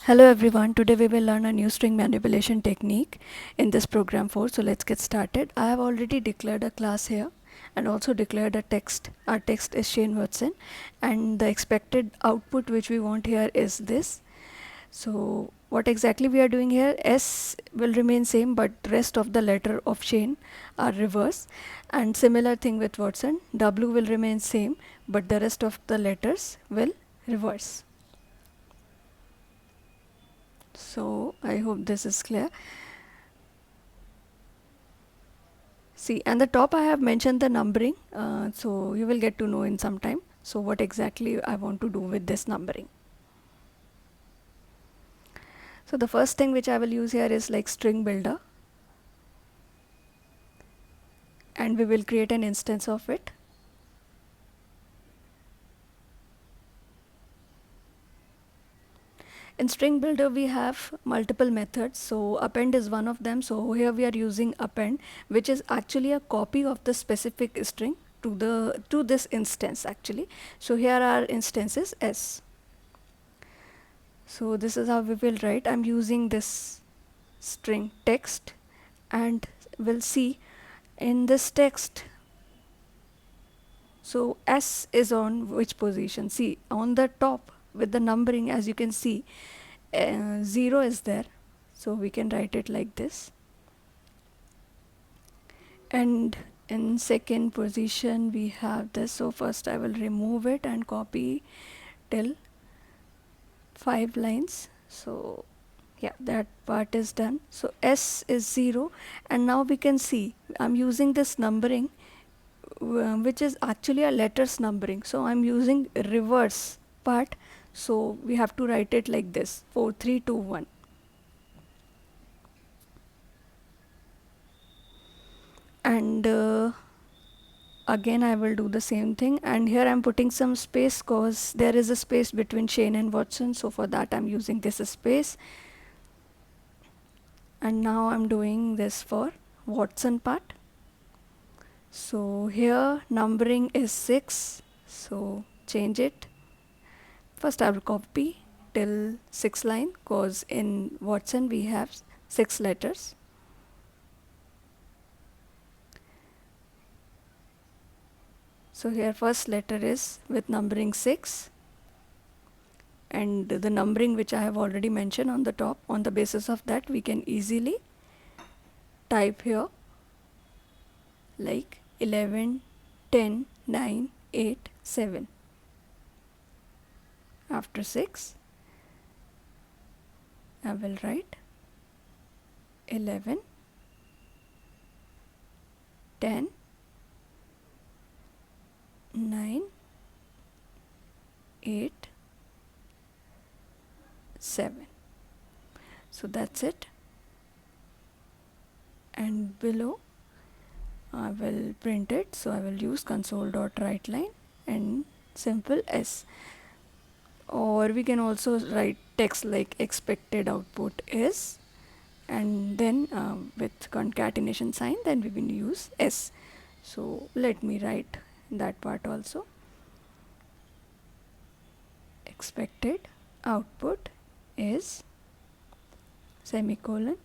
Hello everyone, today we will learn a new string manipulation technique in this program 4. So let's get started. I have already declared a class here and also declared a text. Our text is Shane Watson and the expected output which we want here is this. So what exactly we are doing here, S will remain same but rest of the letter of Shane are reverse, and similar thing with Watson, W will remain same but the rest of the letters will reverse. So I hope this is clear. See, and the top I have mentioned the numbering, so you will get to know in some time. So what exactly I want to do with this numbering. So the first thing which I will use here is like string builder, and we will create an instance of it. In string builder we have multiple methods, so append is one of them. So here we are using append, which is actually a copy of the specific string to this instance actually. So here are instances S. So this is how we will write. I'm using this string text, and we'll see in this text. So S is on which position? See, on the top with the numbering, as you can see, 0 is there. So we can write it like this. And in second position we have this. So first I will remove it and copy till 5 lines. So yeah, that part is done. So S is 0, and now we can see I'm using this numbering which is actually a letters numbering. So I'm using reverse part, so we have to write it like this: 4 3 2 1. And again I will do the same thing, and here I'm putting some space cause there is a space between Shane and Watson, so for that I'm using this space. And now I'm doing this for Watson part. So here numbering is 6, so change it. First I will copy till 6 line, cause in Watson we have 6 letters. So here first letter is with numbering 6, and the numbering which I have already mentioned on the top, on the basis of that we can easily type here like 11 10 9 8 7. After 6 I will write 11 10 9 8 7. So that's it, and below I will print it. So I will use console.writeLine and simple S, or we can also write text like expected output is, and then with concatenation sign then we will use S. So let me write that part also. Expected output is semicolon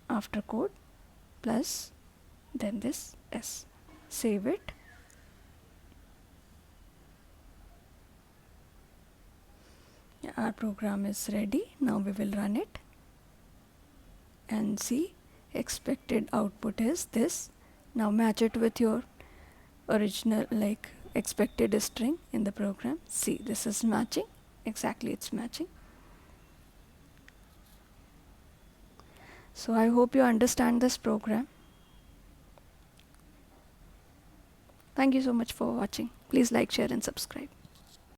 after quote plus then this S. Save it. Our program is ready. Now we will run it and see expected output is this. Now match it with your original like expected string in the program. See, this is matching. Exactly, it's matching. So I hope you understand this program. Thank you so much for watching. Please like, share and subscribe.